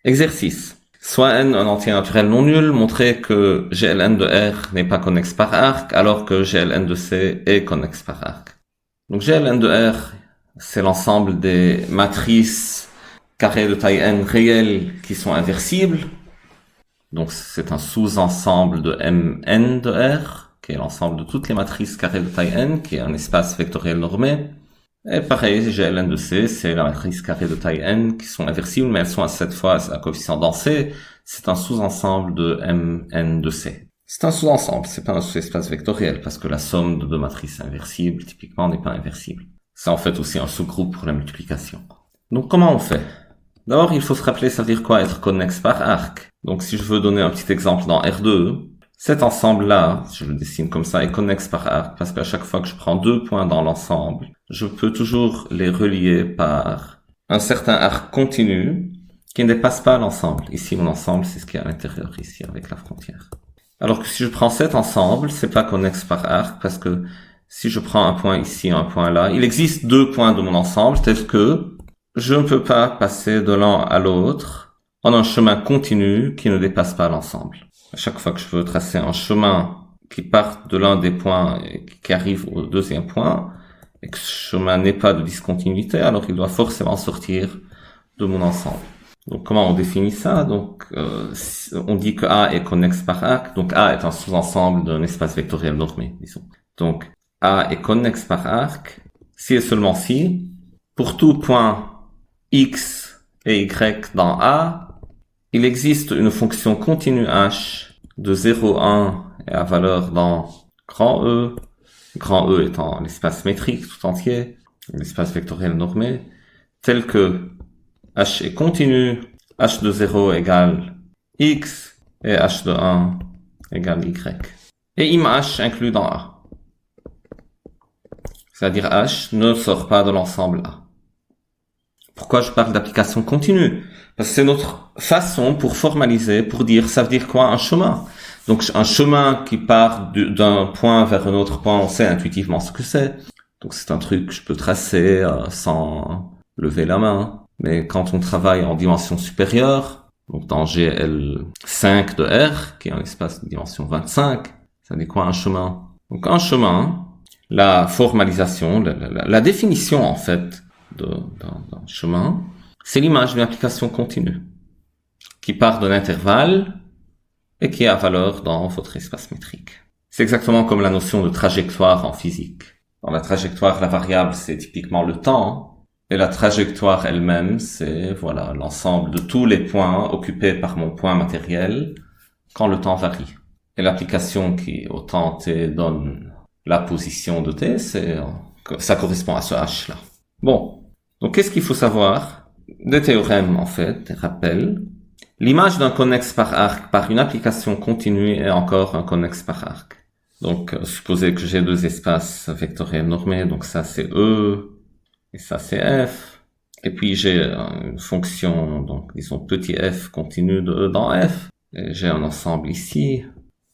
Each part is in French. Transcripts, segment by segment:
Exercice. Soit n un entier naturel non nul, montrer que GLN de R n'est pas connexe par arc, alors que GLN de C est connexe par arc. Donc GLN de R, c'est l'ensemble des matrices carrées de taille n réelles qui sont inversibles. Donc c'est un sous-ensemble de Mn de R, qui est l'ensemble de toutes les matrices carrées de taille n, qui est un espace vectoriel normé. Et pareil, GLN de C, c'est la matrice carrée de taille n qui sont inversibles, mais elles sont à cette fois à coefficient densé. C'est un sous-ensemble de Mn de C. C'est un sous-ensemble, c'est pas un sous-espace vectoriel, parce que la somme de deux matrices inversibles, typiquement, n'est pas inversible. C'est en fait aussi un sous-groupe pour la multiplication. Donc comment on fait? D'abord, il faut se rappeler, ça veut dire quoi être connexe par arc. Donc si je veux donner un petit exemple dans R2, cet ensemble-là, si je le dessine comme ça, est connexe par arc, parce qu'à chaque fois que je prends deux points dans l'ensemble, je peux toujours les relier par un certain arc continu qui ne dépasse pas l'ensemble. Ici, mon ensemble, c'est ce qui est à l'intérieur, ici, avec la frontière. Alors que si je prends cet ensemble, c'est pas connexe par arc, parce que si je prends un point ici, un point là, il existe deux points de mon ensemble, tels que je ne peux pas passer de l'un à l'autre en un chemin continu qui ne dépasse pas l'ensemble. À chaque fois que je veux tracer un chemin qui part de l'un des points et qui arrive au deuxième point, et que ce chemin n'est pas de discontinuité, alors il doit forcément sortir de mon ensemble. Donc comment on définit ça? Donc on dit que A est connexe par arc, donc A est un sous-ensemble d'un espace vectoriel normé, disons. Donc A est connexe par arc, si et seulement si, pour tout point X et Y dans A, il existe une fonction continue h de 0, 1 et à valeur dans grand E étant l'espace métrique tout entier, l'espace vectoriel normé, tel que h est continu, h de 0 égale x et h de 1 égale y. Et im h inclus dans A. C'est-à-dire h ne sort pas de l'ensemble A. Pourquoi je parle d'application continue? Parce que c'est notre façon pour formaliser, pour dire, ça veut dire quoi un chemin? Donc un chemin qui part d'un point vers un autre point, on sait intuitivement ce que c'est. Donc c'est un truc que je peux tracer sans lever la main. Mais quand on travaille en dimension supérieure, donc dans GL5 de R, qui est un espace de dimension 25, ça dit quoi un chemin? Donc un chemin, la formalisation, la définition en fait d'un chemin, c'est l'image d'une application continue qui part d'un intervalle et qui est à valeur dans votre espace métrique. C'est exactement comme la notion de trajectoire en physique. Dans la trajectoire, la variable, c'est typiquement le temps, et la trajectoire elle-même, c'est voilà l'ensemble de tous les points occupés par mon point matériel quand le temps varie. Et l'application qui au temps t donne la position de t, ça correspond à ce h-là. Bon, donc qu'est-ce qu'il faut savoir? Des théorèmes, en fait, des rappels. L'image d'un connexe par arc par une application continue est encore un connexe par arc. Donc, supposez que j'ai deux espaces vectoriels normés, donc ça c'est E, et ça c'est F. Et puis j'ai une fonction, donc disons petit f continue de E dans F. Et j'ai un ensemble ici,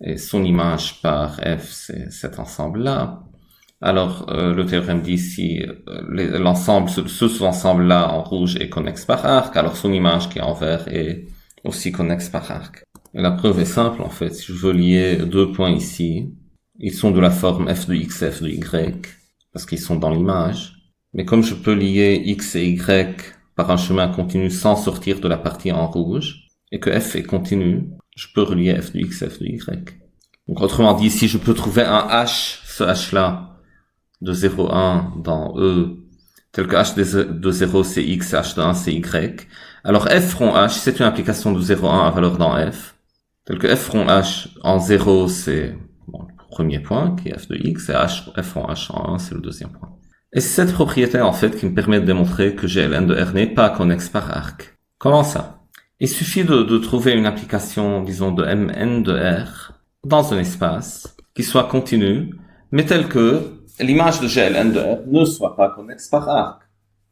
et son image par F, c'est cet ensemble-là. Alors, le théorème dit si l'ensemble, ce sous-ensemble-là en rouge est connexe par arc, alors son image qui est en vert est aussi connexe par arc. Et la preuve est simple, en fait. Si je veux lier deux points ici, ils sont de la forme f de x et f de y, parce qu'ils sont dans l'image. Mais comme je peux lier x et y par un chemin continu sans sortir de la partie en rouge, et que f est continu, je peux relier f de x et f de y. Donc, autrement dit, si je peux trouver un h, ce h-là, de 0, 1 dans E, tel que h de 0 c'est x, h de 1 c'est y. Alors f rond h, c'est une application de 0, 1 à valeur dans f, tel que f rond h en 0 c'est le premier point, qui est f de x, et f rond h en 1 c'est le deuxième point. Et c'est cette propriété en fait qui me permet de démontrer que GLN de R n'est pas connexe par arc. Comment ça? Il suffit de trouver une application, disons, de Mn de R dans un espace qui soit continu, mais tel que l'image de GLN de R ne soit pas connexe par arc.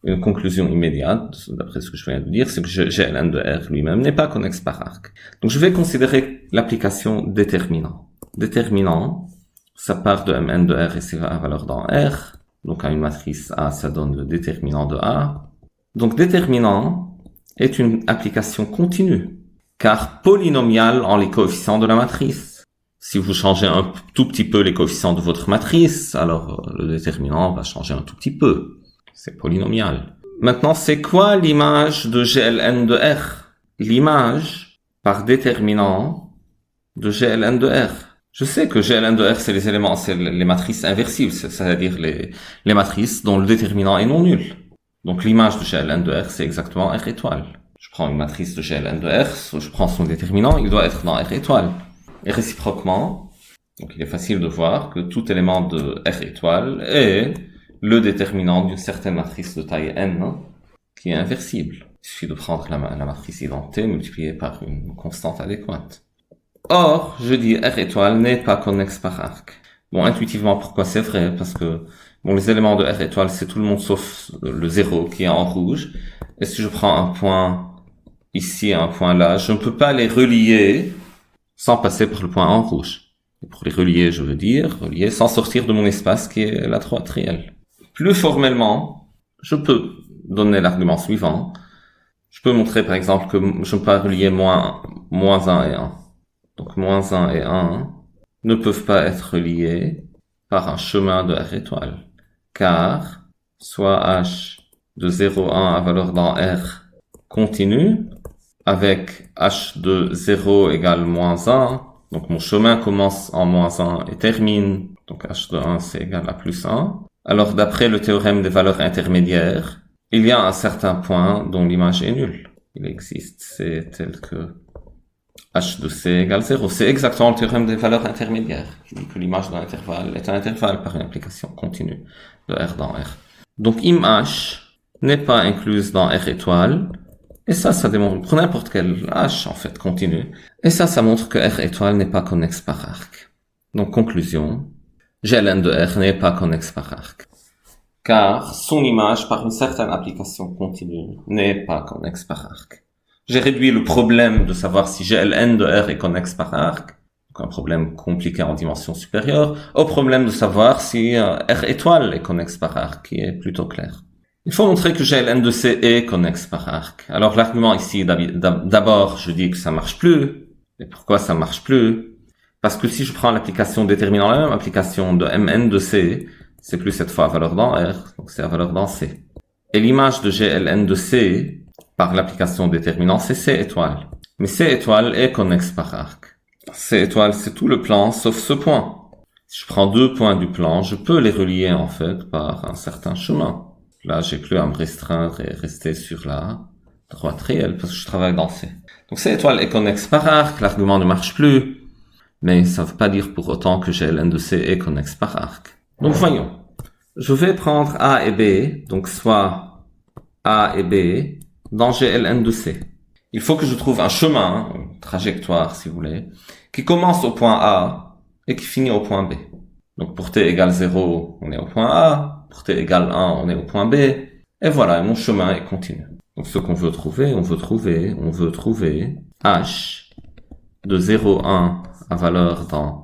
Une conclusion immédiate, d'après ce que je viens de dire, c'est que GLN de R lui-même n'est pas connexe par arc. Donc je vais considérer l'application déterminant. Déterminant, ça part de Mn de R et c'est à valeur dans R. Donc à une matrice A, ça donne le déterminant de A. Donc déterminant, est une application continue, car polynomiale en les coefficients de la matrice. Si vous changez un tout petit peu les coefficients de votre matrice, alors le déterminant va changer un tout petit peu. C'est polynomial. Maintenant, c'est quoi l'image de GLN de R? L'image par déterminant de GLN de R. Je sais que GLN de R, c'est les éléments, c'est les matrices inversibles, c'est-à-dire les matrices dont le déterminant est non nul. Donc l'image de GLN de R, c'est exactement R étoile. Je prends une matrice de GLN de R, je prends son déterminant, il doit être dans R étoile. Et réciproquement, donc il est facile de voir que tout élément de R étoile est le déterminant d'une certaine matrice de taille n qui est inversible. Il suffit de prendre la matrice identée multipliée par une constante adéquate. Or, je dis R étoile n'est pas connexe par arc. Bon, intuitivement, pourquoi c'est vrai? Parce que bon, les éléments de R étoile, c'est tout le monde sauf le 0 qui est en rouge. Et si je prends un point ici et un point là, je ne peux pas les relier sans passer par le point en rouge. Et pour les relier, je veux dire relier sans sortir de mon espace qui est la droite réelle. Plus formellement, je peux donner l'argument suivant. Je peux montrer par exemple que je ne peux pas relier moins 1 et 1. Donc moins 1 et 1 ne peuvent pas être reliés par un chemin de R étoile. Car soit H de 0, 1 à valeur dans R continue, avec H de 0 égale moins 1, donc mon chemin commence en moins 1 et termine, donc H de 1 c'est égal à plus 1. Alors d'après le théorème des valeurs intermédiaires, il y a un certain point dont l'image est nulle. Il existe, c'est tel que H de C égale 0. C'est exactement le théorème des valeurs intermédiaires, qui dit que l'image d'un intervalle est un intervalle par une application continue de R dans R. Donc imH n'est pas incluse dans R étoile, et ça démontre, pour n'importe quel H en fait continu, et ça montre que R étoile n'est pas connexe par arc. Donc conclusion, GLN de R n'est pas connexe par arc, car son image par une certaine application continue n'est pas connexe par arc. J'ai réduit le problème de savoir si GLN de R est connexe par arc, donc un problème compliqué en dimension supérieure, au problème de savoir si R étoile est connexe par arc, qui est plutôt clair. Il faut montrer que GLN de C est connexe par arc. Alors l'argument ici, d'abord, je dis que ça marche plus. Et pourquoi ça marche plus? Parce que si je prends l'application déterminant la même application de Mn de C, c'est plus cette fois à valeur dans R, donc c'est à valeur dans C. Et l'image de GLN de C, par l'application déterminant, c'est C étoile. Mais C étoile est connexe par arc. C étoile, c'est tout le plan, sauf ce point. Si je prends deux points du plan, je peux les relier, en fait, par un certain chemin. Là, j'ai plus à me restreindre et rester sur la droite réelle, parce que je travaille dans C. Donc C étoile est connexe par arc, l'argument ne marche plus. Mais ça ne veut pas dire pour autant que GLN de C est connexe par arc. Donc voyons. Je vais prendre A et B, donc soit A et B, dans GLN de C. Il faut que je trouve un chemin, une trajectoire si vous voulez, qui commence au point A et qui finit au point B. Donc pour t égale 0, on est au point A, pour t égale 1, on est au point B, et voilà, mon chemin est continu. Donc ce qu'on veut trouver, on veut trouver H de 0, 1 à valeur dans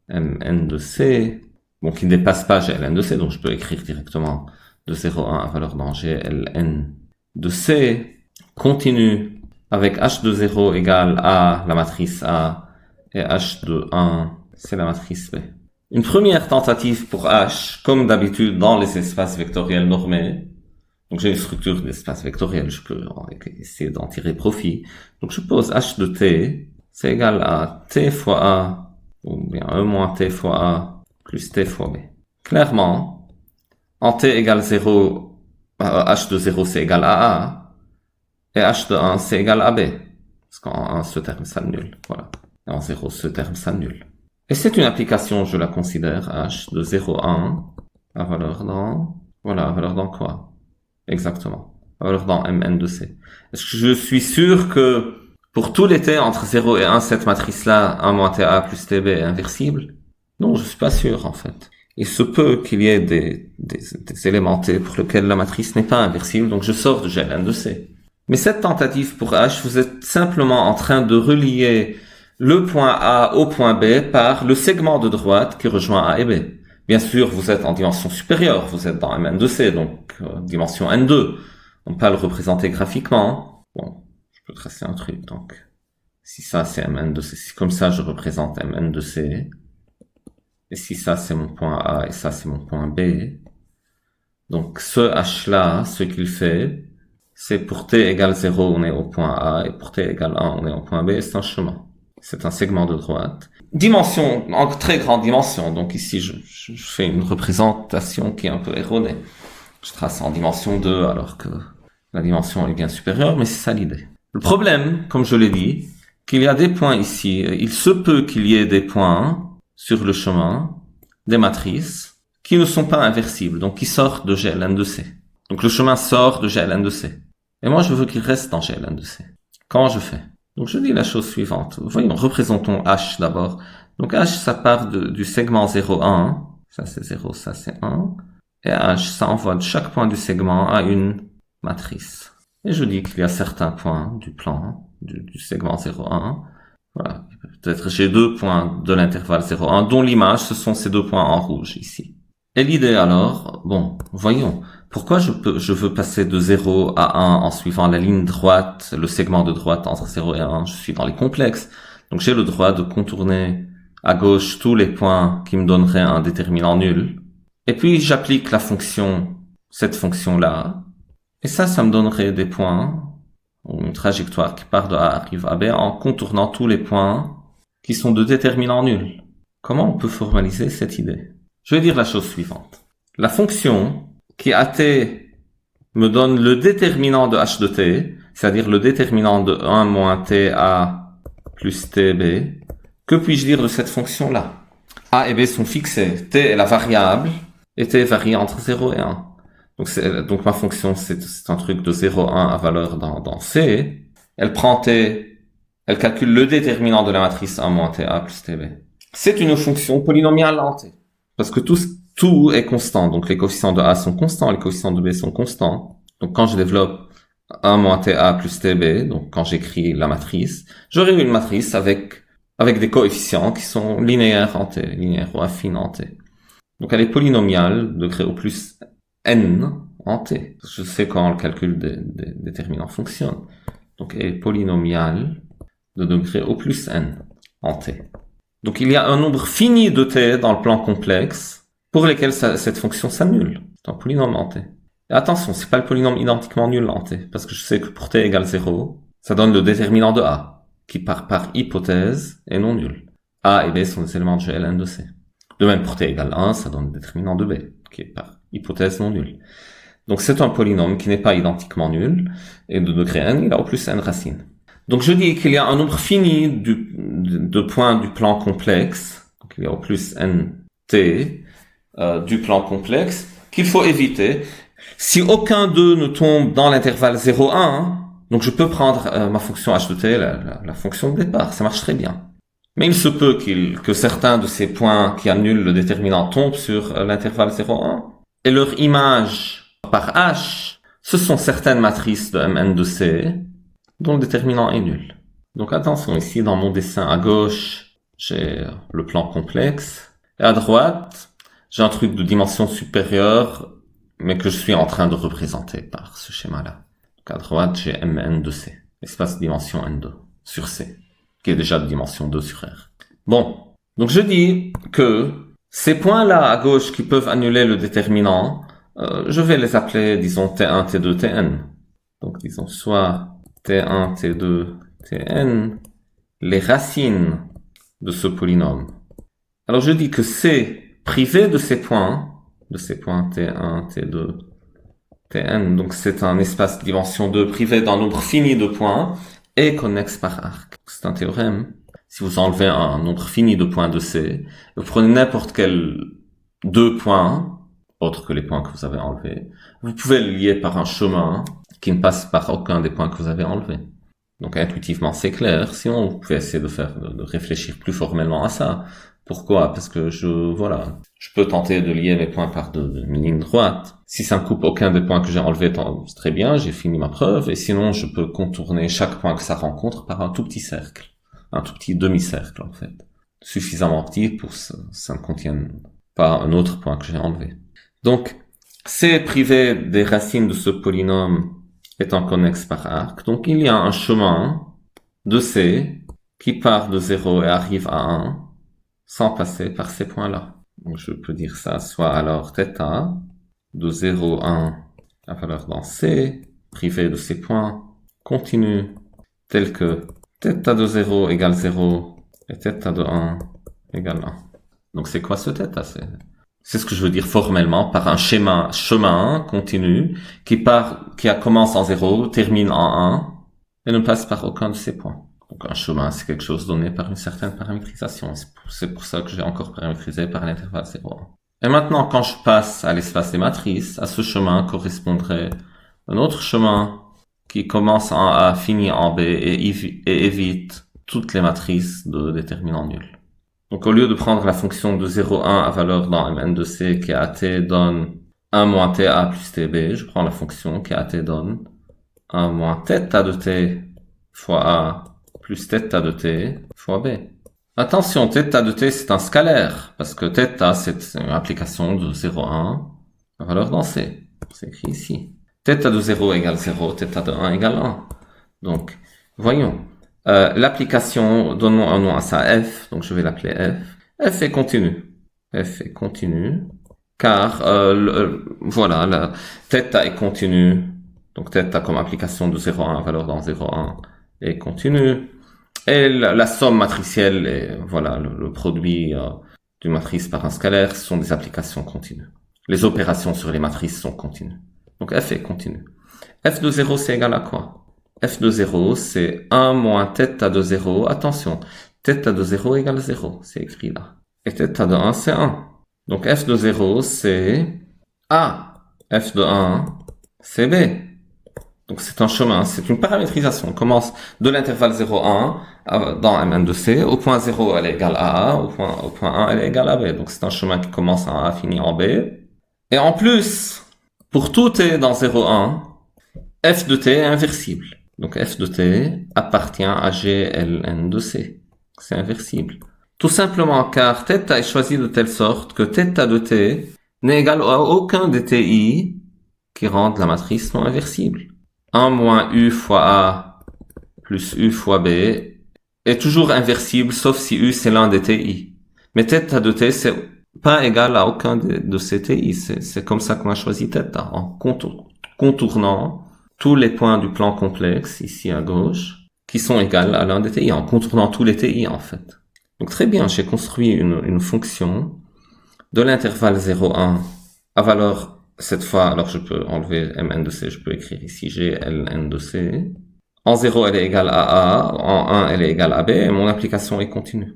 Mn de C, bon qui ne dépasse pas GLN de C, donc je peux écrire directement de 0, 1 à valeur dans GLN de C, continue avec H de 0 égale A, la matrice A, et H de 1, c'est la matrice B. Une première tentative pour H, comme d'habitude dans les espaces vectoriels normés, donc j'ai une structure d'espace vectoriel, je peux essayer d'en tirer profit. Donc je pose H de T, c'est égal à T fois A, ou bien 1 moins T fois A, plus T fois B. Clairement, en T égale 0, H de 0 c'est égal à A, et H de 1 c'est égal à B. Parce qu'en 1 ce terme s'annule, voilà. Et en 0 ce terme s'annule. Et c'est une application, je la considère, H de 0, 1, à valeur dans, voilà, à valeur dans quoi? Exactement. À valeur dans Mn de C. Est-ce que je suis sûr que pour tous les T entre 0 et 1, cette matrice-là, 1 moins TA plus TB est inversible? Non, je suis pas sûr, en fait. Il se peut qu'il y ait des éléments T pour lesquels la matrice n'est pas inversible, donc je sors de GLN de C. Mais cette tentative pour H, vous êtes simplement en train de relier le point A au point B par le segment de droite qui rejoint A et B. Bien sûr, vous êtes en dimension supérieure, vous êtes dans Mn de C, donc dimension N2. On peut pas le représenter graphiquement. Bon, Je vais tracer un truc, donc. Si ça, c'est Mn de C, si comme ça, je représente Mn de C. Et si ça, c'est mon point A, et ça, c'est mon point B. Donc, ce H-là, ce qu'il fait, c'est pour t égale 0, on est au point A, et pour t égale 1, on est au point B, c'est un chemin. C'est un segment de droite. Dimension, en très grande dimension. Donc ici, je fais une représentation qui est un peu erronée. Je trace en dimension 2, alors que la dimension est bien supérieure, mais c'est ça l'idée. Le problème, comme je l'ai dit, qu'il y a des points ici. Il se peut qu'il y ait des points sur le chemin, des matrices, qui ne sont pas inversibles, donc qui sortent de GLN de C. Donc le chemin sort de GLN de C. Et moi, je veux qu'il reste dans GLN de C. Comment je fais? Donc je dis la chose suivante. Voyons, représentons H d'abord. Donc H, ça part du segment 0, 1. Ça c'est 0, ça c'est 1. Et H, ça envoie de chaque point du segment à une matrice. Et je dis qu'il y a certains points du plan, du segment 0, 1. Voilà. Peut-être j'ai 2 points de l'intervalle 0, 1, dont l'image, ce sont ces 2 points en rouge ici. Et l'idée alors, bon, voyons. Pourquoi je veux passer de 0 à 1 en suivant la ligne droite, le segment de droite entre 0 et 1? Je suis dans les complexes. Donc j'ai le droit de contourner à gauche tous les points qui me donneraient un déterminant nul. Et puis j'applique la fonction, cette fonction-là. Et ça me donnerait des points, ou une trajectoire qui part de A arrive à B en contournant tous les points qui sont de déterminant nul. Comment on peut formaliser cette idée? Je vais dire la chose suivante. La fonction qui à t me donne le déterminant de h de t, c'est-à-dire le déterminant de 1 moins ta plus tb, que puis-je dire de cette fonction-là? A et b sont fixés, t est la variable, et t varie entre 0 et 1. Donc ma fonction, c'est un truc de 0, 1 à valeur dans C. Elle prend t, elle calcule le déterminant de la matrice 1 moins ta plus tb. C'est une fonction polynomiale en t. Parce que tout est constant. Donc les coefficients de A sont constants, les coefficients de B sont constants. Donc quand je développe 1 moins ta plus tb, donc quand j'écris la matrice, j'aurai une matrice avec des coefficients qui sont linéaires en t, linéaires ou affines en t. Donc elle est polynomiale, degré au plus n en t. Je sais comment le calcul des déterminants fonctionne. Donc elle est polynomiale de degré au plus n en t. Donc il y a un nombre fini de t dans le plan complexe pour lesquels cette fonction s'annule. C'est un polynôme en t. Et attention, c'est pas le polynôme identiquement nul en t, parce que je sais que pour t égale 0, ça donne le déterminant de A, qui part par hypothèse est non nul. A et B sont des éléments de GLN de C. De même, pour t égale 1, ça donne le déterminant de B, qui est par hypothèse non nulle. Donc c'est un polynôme qui n'est pas identiquement nul, et de degré n, il a au plus n racines. Donc je dis qu'il y a un nombre fini de points du plan complexe, donc il y a au plus n t du plan complexe, qu'il faut éviter. Si aucun d'eux ne tombe dans l'intervalle 0,1, donc je peux prendre ma fonction h de t, la fonction de départ, ça marche très bien. Mais il se peut que certains de ces points qui annulent le déterminant tombent sur l'intervalle 0,1, et leur image par h, ce sont certaines matrices de Mn de C, dont le déterminant est nul. Donc attention, ici dans mon dessin à gauche, j'ai le plan complexe, et à droite, j'ai un truc de dimension supérieure, mais que je suis en train de représenter par ce schéma-là. Donc à droite, j'ai Mn de C, espace de dimension N2, sur C, qui est déjà de dimension 2 sur R. Bon, donc je dis que ces points-là à gauche qui peuvent annuler le déterminant, je vais les appeler, disons, T1, T2, Tn. Donc disons soit T1, T2, Tn, les racines de ce polynôme. Alors je dis que C privé de ces points T1, T2, Tn, donc c'est un espace de dimension 2 privé d'un nombre fini de points, est connexe par arc. C'est un théorème. Si vous enlevez un nombre fini de points de C, vous prenez n'importe quel 2 points, autres que les points que vous avez enlevés, vous pouvez le lier par un chemin qui ne passe par aucun des points que vous avez enlevés. Donc intuitivement c'est clair, sinon vous pouvez essayer de réfléchir plus formellement à ça. Pourquoi? Parce que je peux tenter de lier mes points par de lignes droites. Si ça ne coupe aucun des points que j'ai enlevés, c'est très bien, j'ai fini ma preuve, et sinon je peux contourner chaque point que ça rencontre par un tout petit cercle. Un tout petit demi-cercle en fait. Suffisamment petit pour que ça ne contienne pas un autre point que j'ai enlevé. Donc, C privé des racines de ce polynôme étant connexe par arc. Donc il y a un chemin de C qui part de 0 et arrive à 1 sans passer par ces points-là. Donc je peux dire ça soit alors θ de 0, 1, la valeur dans C, privé de ces points, continue, tel que θ de 0 égale 0 et θ de 1 égale 1. Donc c'est quoi ce θ? C'est ce que je veux dire formellement par un chemin continu qui commence en 0, termine en 1 et ne passe par aucun de ces points. Donc un chemin, c'est quelque chose donné par une certaine paramétrisation. C'est pour ça que j'ai encore paramétrisé par l'intervalle 0,1. Et maintenant, quand je passe à l'espace des matrices, à ce chemin correspondrait un autre chemin qui commence en A, finit en B et évite toutes les matrices de déterminant nul. Donc au lieu de prendre la fonction de 0,1 à valeur dans Mn de C qui à t donne 1 moins ta plus tb, je prends la fonction qui à t donne 1 moins θ de t fois a plus θ de t fois b. Attention, θ de t c'est un scalaire, parce que θ c'est une application de 0,1 à valeur dans C. C'est écrit ici. θ de 0 égale 0, θ de 1 égale 1. Donc, voyons. L'application, donnons un nom à ça f, donc je vais l'appeler f. F est continu. F est continu, car voilà, θ est continu. Donc θ comme application de 0,1 à valeur dans 0,1 est continue. Et la somme matricielle et voilà le produit d'une matrice par un scalaire sont des applications continues. Les opérations sur les matrices sont continues. Donc f est continu. F de 0 c'est égal à quoi? F de 0 c'est 1 moins θ de 0. Attention, θ de 0 égale 0. C'est écrit là. Et θ de 1 c'est 1. Donc f de 0 c'est A. F de 1 c'est B. Donc c'est un chemin, c'est une paramétrisation. On commence de l'intervalle 0,1 dans Mn de C. Au point 0, elle est égale à A. Au point 1, elle est égale à B. Donc c'est un chemin qui commence en A, finit en B. Et en plus, pour tout t dans 0,1, f de t est inversible. Donc f de t appartient à GLN de C. C'est inversible. Tout simplement car θ est choisi de telle sorte que θ de t n'est égal à aucun des ti qui rendent la matrice non inversible. 1 moins u fois a plus u fois b est toujours inversible sauf si u c'est l'un des ti. Mais θ de t c'est pas égal à aucun de ces ti. C'est comme ça qu'on a choisi θ, en contournant tous les points du plan complexe ici à gauche qui sont égales à l'un des ti, en contournant tous les ti en fait. Donc très bien, j'ai construit une fonction de l'intervalle 0,1 à valeur. Cette fois, alors je peux enlever Mn de C, je peux écrire ici GLN de C. En 0, elle est égale à A, en 1, elle est égale à B, et mon application est continue.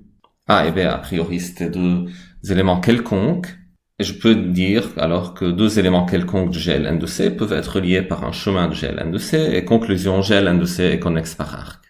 A et B, a priori, c'était deux éléments quelconques, et je peux dire alors que deux éléments quelconques de GLN de C peuvent être liés par un chemin de GLN de C, et conclusion, GLN de C est connexe par arc.